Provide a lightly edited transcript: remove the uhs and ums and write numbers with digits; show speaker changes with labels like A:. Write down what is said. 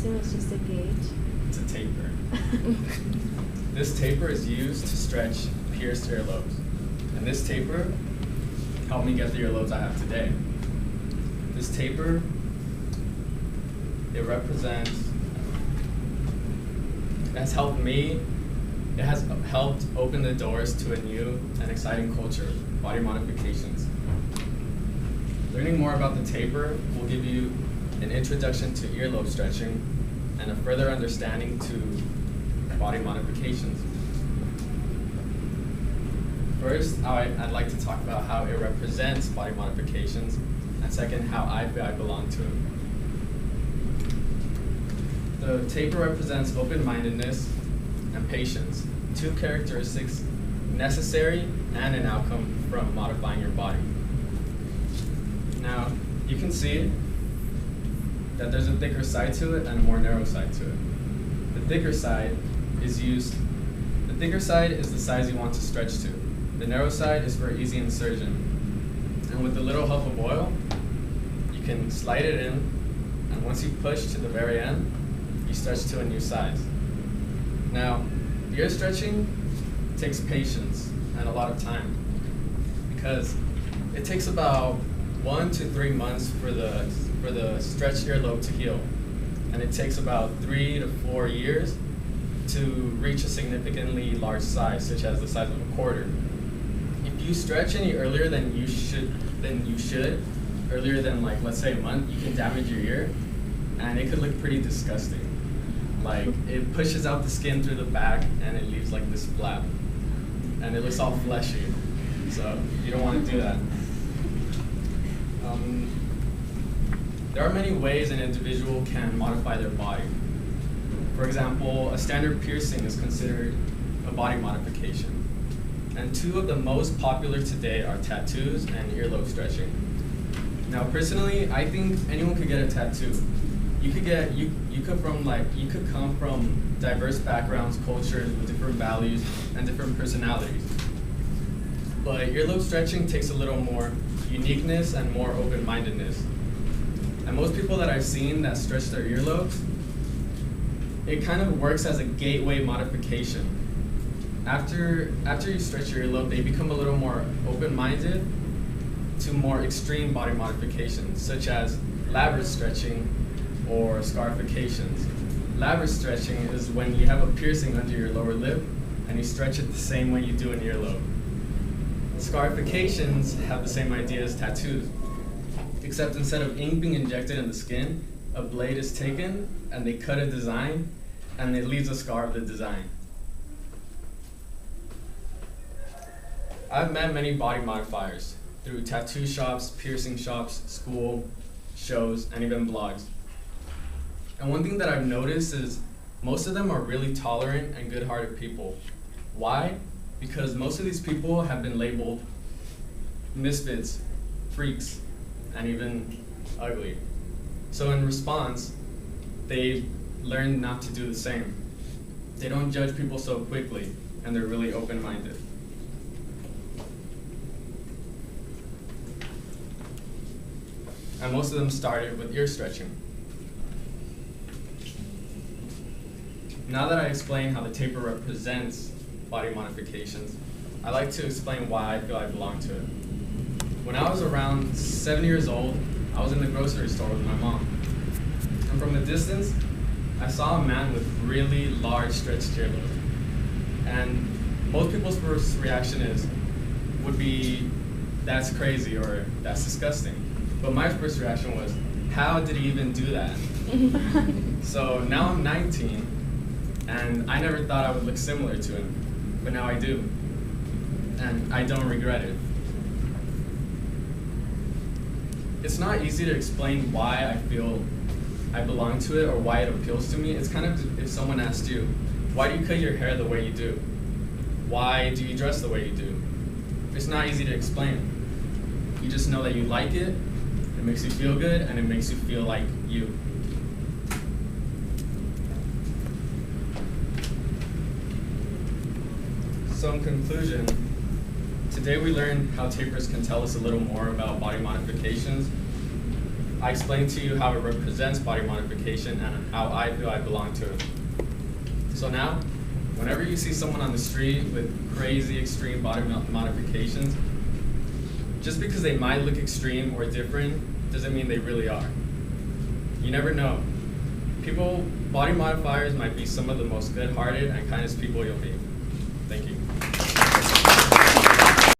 A: So it's just a gauge?
B: It's a taper. This taper is used to stretch pierced earlobes. And this taper helped me get the earlobes I have today. This taper, it has helped me. It has helped open the doors to a new and exciting culture of body modifications. Learning more about the taper will give you an introduction to earlobe stretching and a further understanding to body modifications. First, I'd like to talk about how it represents body modifications, and second, how I feel I belong to it. The taper represents open-mindedness and patience, two characteristics necessary and an outcome from modifying your body. Now, you can see that there's a thicker side to it and a more narrow side to it. The thicker side is the size you want to stretch to. The narrow side is for easy insertion. And with a little help of oil, you can slide it in, and once you push to the very end, you stretch to a new size. Now, ear stretching takes patience and a lot of time, because it takes about 1 to 3 months for the stretched earlobe to heal, and it takes about 3 to 4 years to reach a significantly large size, such as the size of a quarter. If you stretch any earlier than you should, earlier than, like, let's say a month, you can damage your ear, and it could look pretty disgusting. Like, it pushes out the skin through the back, and it leaves like this flap, and it looks all fleshy. So you don't want to do that. There are many ways an individual can modify their body. For example, a standard piercing is considered a body modification. And two of the most popular today are tattoos and earlobe stretching. Now, personally, I think anyone could get a tattoo. You could come from diverse backgrounds, cultures with different values and different personalities. But earlobe stretching takes a little more uniqueness and more open-mindedness. And most people that I've seen that stretch their earlobes, it kind of works as a gateway modification. After you stretch your earlobe, they become a little more open-minded to more extreme body modifications, such as labyrinth stretching or scarifications. Labyrinth stretching is when you have a piercing under your lower lip and you stretch it the same way you do an earlobe. Scarifications have the same idea as tattoos, except instead of ink being injected in the skin, a blade is taken and they cut a design and it leaves a scar of the design. I've met many body modifiers through tattoo shops, piercing shops, school, shows, and even blogs. And one thing that I've noticed is most of them are really tolerant and good-hearted people. Why? Because most of these people have been labeled misfits, freaks, and even ugly. So in response, they learn not to do the same. They don't judge people so quickly, and they're really open-minded. And most of them started with ear stretching. Now that I explained how the taper represents body modifications, I'd like to explain why I feel I belong to it. When I was around 7 years old, I was in the grocery store with my mom. And from a distance, I saw a man with really large stretched earlobes. And most people's first reaction would be, that's crazy or that's disgusting. But my first reaction was, how did he even do that? So now I'm 19, and I never thought I would look similar to him, but now I do. And I don't regret it. It's not easy to explain why I feel I belong to it or why it appeals to me. It's kind of if someone asked you, why do you cut your hair the way you do? Why do you dress the way you do? It's not easy to explain. You just know that you like it, it makes you feel good, and it makes you feel like you. So in conclusion, today we learned how tapers can tell us a little more about body modifications, I explained to you how it represents body modification and how I feel I belong to it. So now, whenever you see someone on the street with crazy extreme body modifications, just because they might look extreme or different doesn't mean they really are. You never know. Body modifiers might be some of the most good-hearted and kindest people you'll meet. Thank you.